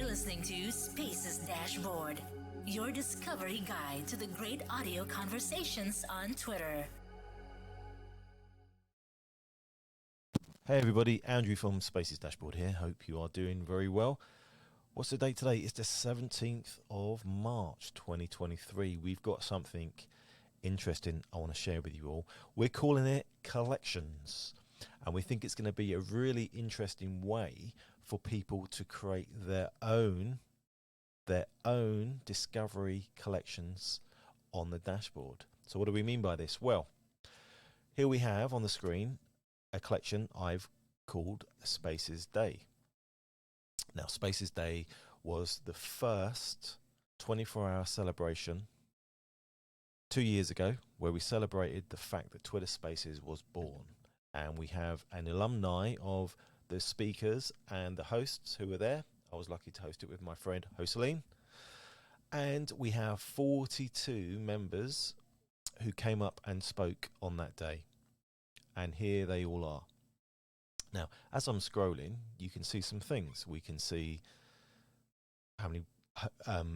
listening to Spaces Dashboard, your discovery guide to the great audio conversations on Twitter. Hey everybody, Andrew from Spaces Dashboard here. Hope you are doing very well. What's the date today? It's the 17th of March 2023. We've got something interesting I want to share with you all. We're calling it collections, and we think it's going to be a really interesting way for people to create their own discovery collections on the dashboard. So what do we mean by this? Well, here we have on the screen a collection I've called Spaces Day. Now, Spaces Day was the first 24-hour celebration 2 years ago where we celebrated the fact that Twitter Spaces was born. And we have an alumni of the speakers and the hosts who were there. I was lucky to host it with my friend Jocelyn. And we have 42 members who came up and spoke on that day. And here they all are. Now, as I'm scrolling, you can see some things. We can see how many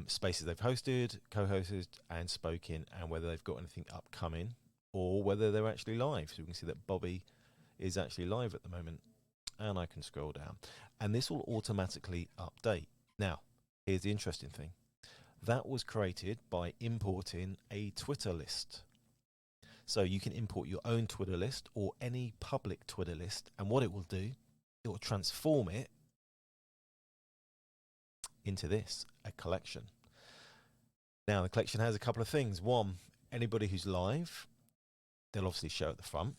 spaces they've hosted, co-hosted, and spoken, and whether they've got anything upcoming or whether they're actually live. So we can see that Bobby is actually live at the moment. And I can scroll down. And this will automatically update. Now, here's the interesting thing. That was created by importing a Twitter list. So you can import your own Twitter list or any public Twitter list, and what it will do, it will transform it into this, a collection. Now, the collection has a couple of things. One, anybody who's live, they'll obviously show at the front,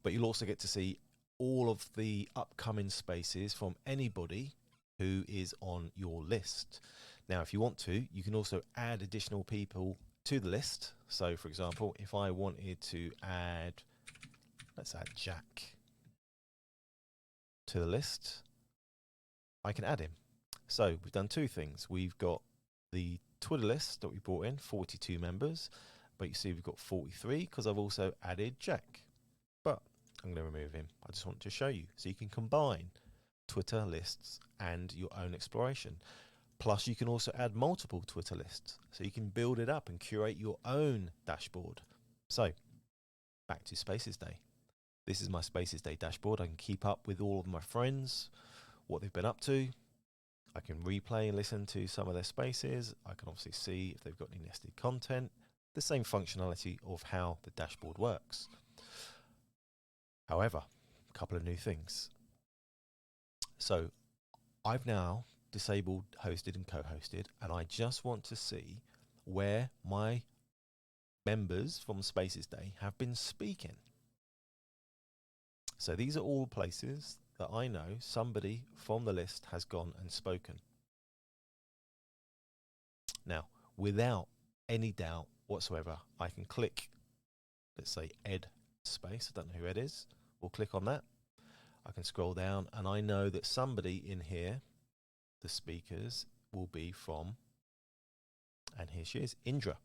but you'll also get to see all of the upcoming spaces from anybody who is on your list. Now, if you want to, you can also add additional people to the list. So, for example, if I wanted to add, let's add Jack to the list, I can add him. So we've done two things. We've got the Twitter list that we brought in, 42 members, but you see we've got 43 because I've also added Jack. But I'm going to remove him. I just want to show you. So you can combine Twitter lists and your own exploration. Plus, you can also add multiple Twitter lists. So you can build it up and curate your own dashboard. So, back to Spaces Day. This is my Spaces Day dashboard. I can keep up with all of my friends, what they've been up to. I can replay and listen to some of their spaces. I can obviously see if they've got any nested content. The same functionality of how the dashboard works. However, a couple of new things. So, I've now disabled hosted and co-hosted, and I just want to see where my members from Spaces Day have been speaking. So these are all places that I know somebody from the list has gone and spoken. Now, without any doubt whatsoever, I can click, let's say Ed space, I don't know who Ed is, we'll click on that. I can scroll down and I know that somebody in here, the speakers, will be from, and here she is, Indra.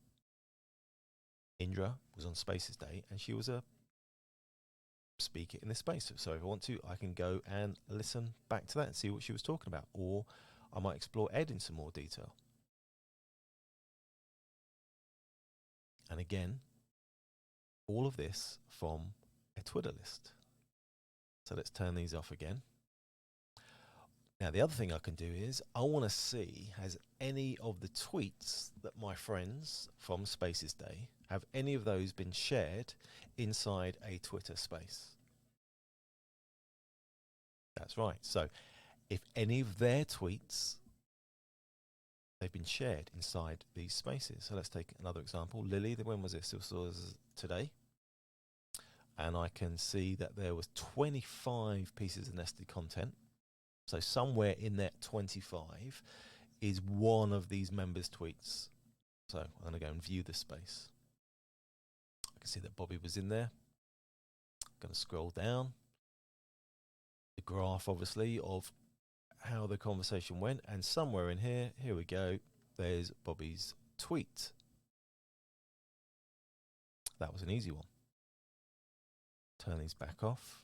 Indra was on Spaces Day and she was a speaker in this space. So if I want to, I can go and listen back to that and see what she was talking about. Or I might explore Ed in some more detail. And again, all of this from a Twitter list. So let's turn these off again. Now, the other thing I can do is I want to see, has any of the tweets that my friends from Spaces Day, have any of those been shared inside a Twitter space? That's right. So if any of their tweets, they've been shared inside these spaces. So let's take another example. Lily, when was this? This was today. And I can see that there was 25 pieces of nested content. So somewhere in that 25 is one of these members' tweets. So I'm going to go and view the space. I can see that Bobby was in there. I'm going to scroll down. The graph, obviously, of how the conversation went. And somewhere in here, here we go, there's Bobby's tweet. That was an easy one. Turn these back off.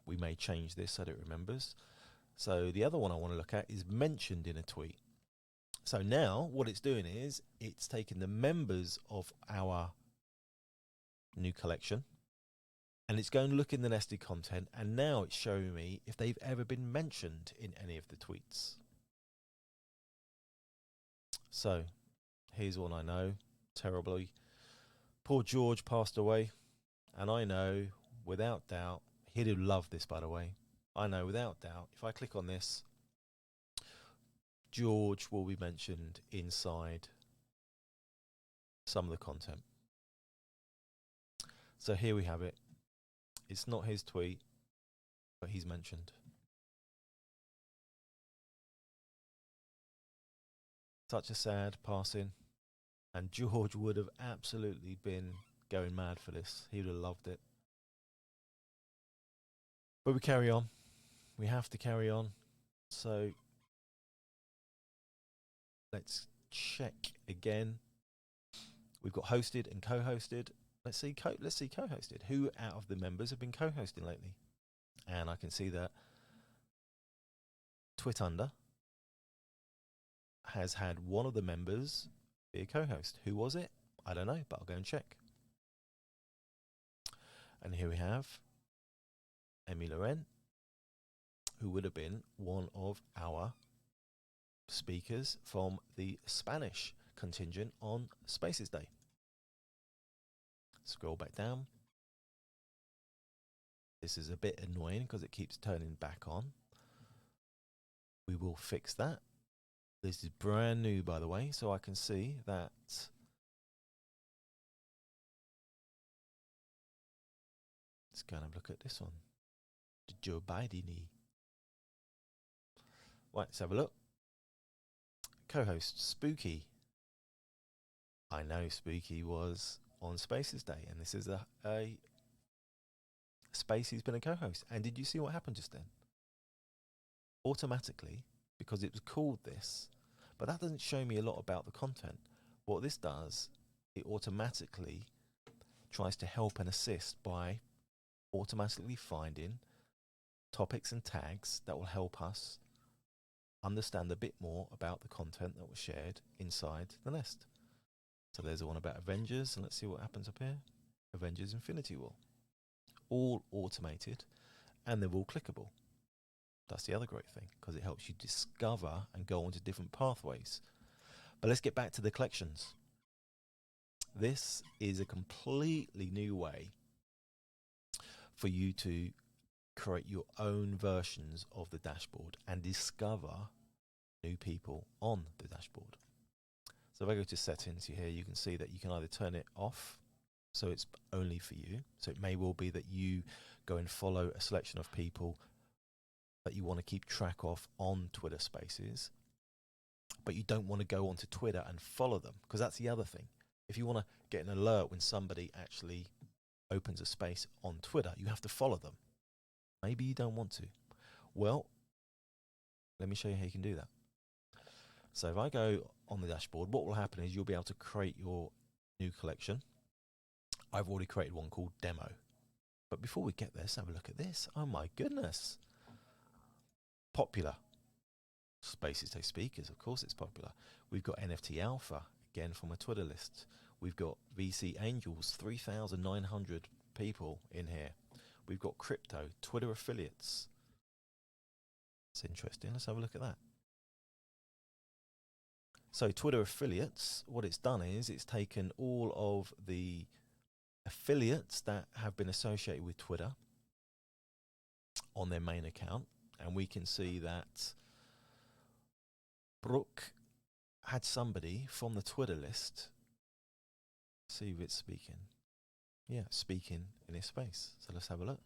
We may change this so that it remembers. So the other one I want to look at is mentioned in a tweet. So now what it's doing is it's taking the members of our new collection and it's going to look in the nested content, and now it's showing me if they've ever been mentioned in any of the tweets. So here's one I know terribly. Poor George passed away, and I know without doubt, he'd have loved this, by the way. I know without doubt, if I click on this, George will be mentioned inside some of the content. So here we have it. It's not his tweet, but he's mentioned. Such a sad passing, and George would have absolutely been going mad for this. He would have loved it. But we carry on. We have to carry on. So let's check again. We've got hosted and co-hosted. Let's see co-hosted. Who out of the members have been co-hosting lately? And I can see that Twitunder has had one of the members be a co-host. Who was it? I don't know, but I'll go and check. And here we have Emmy Loren, who would have been one of our speakers from the Spanish contingent on Spaces Day. Scroll back down. This is a bit annoying because it keeps turning back on. We will fix that. This is brand new, by the way, so I can see that let's go and have a look at this one. The Joe Biden. Right, let's have a look. Co-host Spooky. I know Spooky was on Spaces Day, and this is a space he's been a co-host. And did you see what happened just then? Automatically, because it was called this, but that doesn't show me a lot about the content. What this does, it automatically tries to help and assist by automatically finding topics and tags that will help us understand a bit more about the content that was shared inside the nest. So there's the one about Avengers, and let's see what happens up here. Avengers Infinity War. All automated, and they're all clickable. That's the other great thing, because it helps you discover and go onto different pathways. But let's get back to the collections. This is a completely new way for you to create your own versions of the dashboard and discover new people on the dashboard. So if I go to settings here, you can see that you can either turn it off, so it's only for you. So it may well be that you go and follow a selection of people that you want to keep track of on Twitter Spaces, but you don't want to go onto Twitter and follow them, because that's the other thing. If you want to get an alert when somebody actually opens a space on Twitter, you have to follow them. Maybe you don't want to. Well, let me show you how you can do that. So if I go on the dashboard, what will happen is you'll be able to create your new collection. I've already created one called Demo. But before we get there, let's have a look at this. Oh my goodness. Popular. Spaces Day speakers, of course it's popular. We've got NFT Alpha, again from a Twitter list. We've got VC Angels, 3,900 people in here. We've got crypto, Twitter affiliates. It's interesting. Let's have a look at that. So Twitter affiliates, what it's done is it's taken all of the affiliates that have been associated with Twitter on their main account, and we can see that Brooke had somebody from the Twitter list. See if it's speaking. Yeah, speaking in his space. So let's have a look.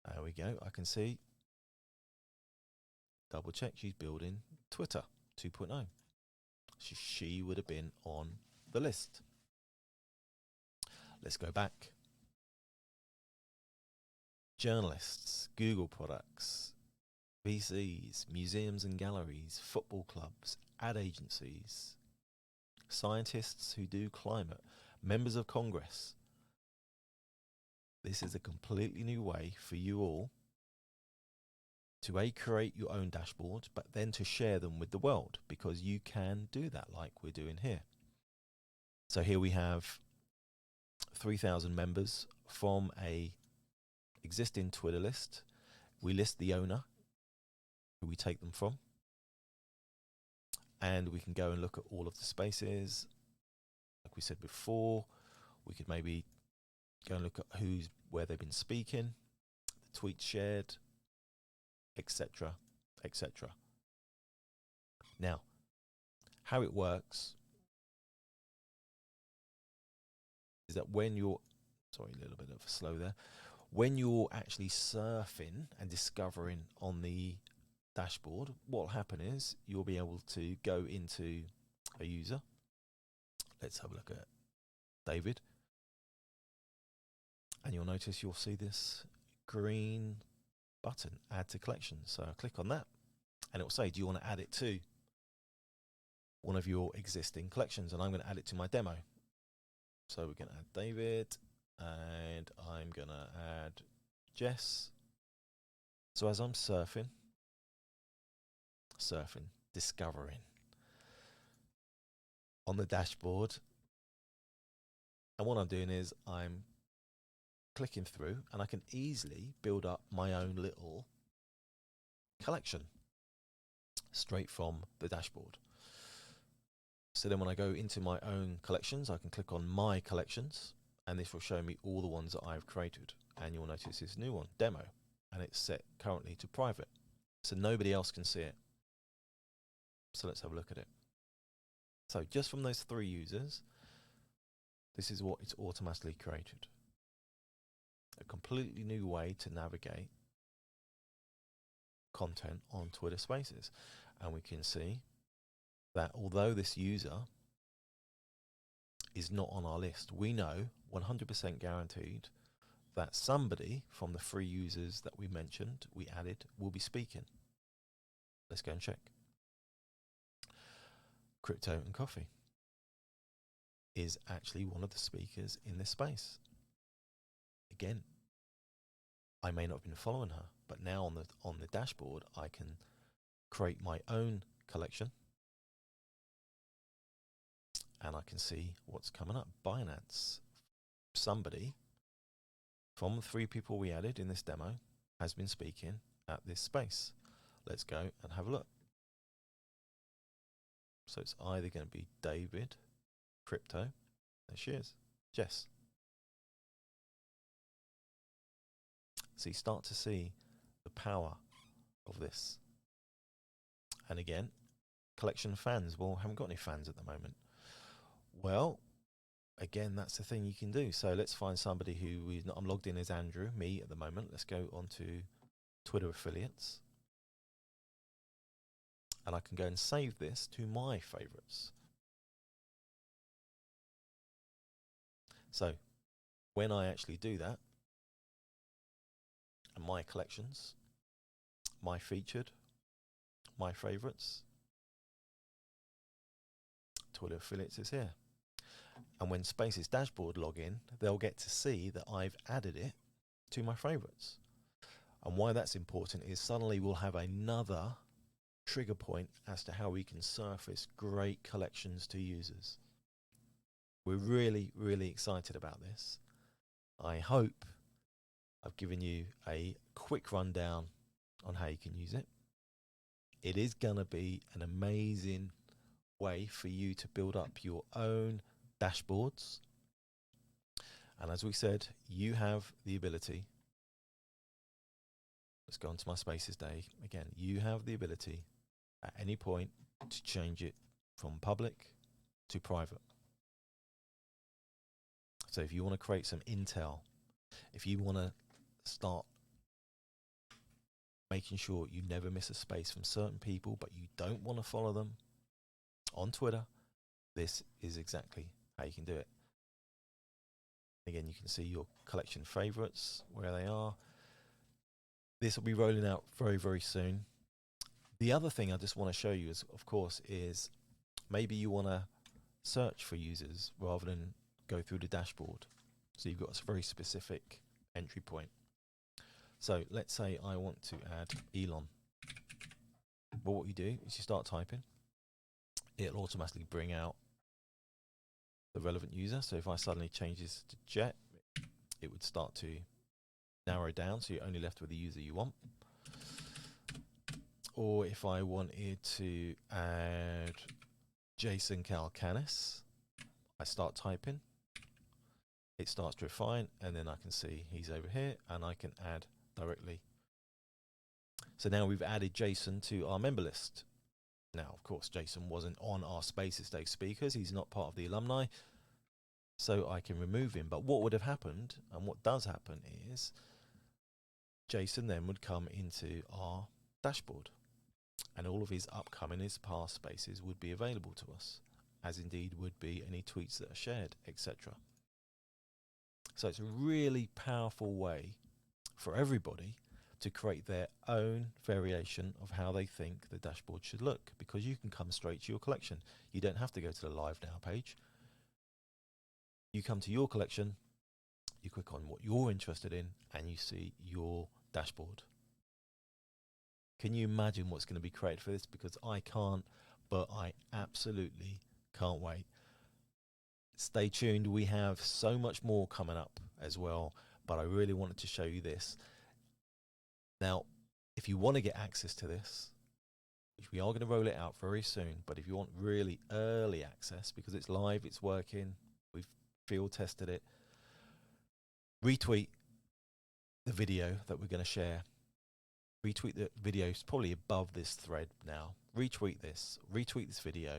There we go. I can see. Double check. She's building Twitter 2.0. She would have been on the list. Let's go back. Journalists, Google products, VCs, museums and galleries, football clubs, ad agencies, scientists who do climate, members of Congress, this is a completely new way for you all to create your own dashboard, but then to share them with the world, because you can do that like we're doing here. So here we have 3,000 members from a existing Twitter list. We list the owner who we take them from, and we can go and look at all of the spaces. Like we said before, we could maybe go and look at where they've been speaking, the tweets shared, etc., etc. Now, how it works is that when you're, sorry, a little bit of a slow there, when you're actually surfing and discovering on the dashboard, what will happen is you'll be able to go into a user. Let's have a look at David. And you'll notice you'll see this green button, add to collection. So I'll click on that and it will say, do you want to add it to one of your existing collections? And I'm going to add it to my demo. So we're going to add David, and I'm going to add Jess. So as I'm surfing, discovering on the dashboard, and what I'm doing is I'm clicking through, and I can easily build up my own little collection straight from the dashboard. So then when I go into my own collections, I can click on my collections, and this will show me all the ones that I've created. And you'll notice this new one, demo, and it's set currently to private, so nobody else can see it. So let's have a look at it. So just from those 3 users, this is what it's automatically created. A completely new way to navigate content on Twitter Spaces. And we can see that although this user is not on our list, we know 100% guaranteed that somebody from the 3 users that we mentioned, we added, will be speaking. Let's go and check. Crypto and Coffee is actually one of the speakers in this space. Again, I may not have been following her, but now on the dashboard, I can create my own collection, and I can see what's coming up. Binance, somebody from the 3 people we added in this demo has been speaking at this space. Let's go and have a look. So it's either going to be David, Crypto, there she is, Jess. So you start to see the power of this. And again, collection fans. Well, I haven't got any fans at the moment. Well, again, that's the thing you can do. So let's find somebody who is not, I'm logged in as Andrew, me at the moment. Let's go on to Twitter affiliates. And I can go and save this to my favorites. So when I actually do that, and my collections, my featured, my favorites, Twitter affiliates is here. And when Spaces dashboard log in, they'll get to see that I've added it to my favorites. And why that's important is suddenly we'll have another trigger point as to how we can surface great collections to users. We're really, really excited about this. I hope I've given you a quick rundown on how you can use it. It is going to be an amazing way for you to build up your own dashboards. And as we said, you have the ability, let's go on to my Spaces day again, you have the ability at any point to change it from public to private. So if you want to create some intel, if you want to start making sure you never miss a space from certain people, but you don't want to follow them on Twitter, this is exactly how you can do it. Again, you can see your collection favorites, where they are. This will be rolling out very, very soon. The other thing I just want to show you is, of course, is maybe you want to search for users rather than go through the dashboard. So you've got a very specific entry point. So let's say I want to add Elon. Well, what you do is you start typing. It'll automatically bring out the relevant user. So if I suddenly change this to Jet, it would start to narrow down, so you're only left with the user you want. Or if I wanted to add Jason Calacanis, I start typing, it starts to refine, and then I can see he's over here, and I can add directly. So now we've added Jason to our member list. Now, of course, Jason wasn't on our Spaces Day speakers. He's not part of the alumni, so I can remove him. But what would have happened, and what does happen, is Jason then would come into our dashboard, and all of his upcoming, his past spaces would be available to us, as indeed would be any tweets that are shared, etc. So it's a really powerful way for everybody to create their own variation of how they think the dashboard should look, because you can come straight to your collection. You don't have to go to the Live Now page. You come to your collection, you click on what you're interested in, and you see your dashboard. Can you imagine what's going to be created for this? Because I can't, but I absolutely can't wait. Stay tuned. We have so much more coming up as well, but I really wanted to show you this. Now, if you want to get access to this, which we are going to roll it out very soon, but if you want really early access, because it's live, it's working, we've field tested it, retweet the video that we're going to share. Retweet the video, it's probably above this thread now. Retweet this video,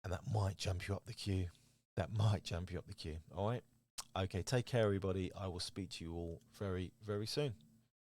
and that might jump you up the queue. That might jump you up the queue. All right. Okay, take care, everybody. I will speak to you all very, very soon.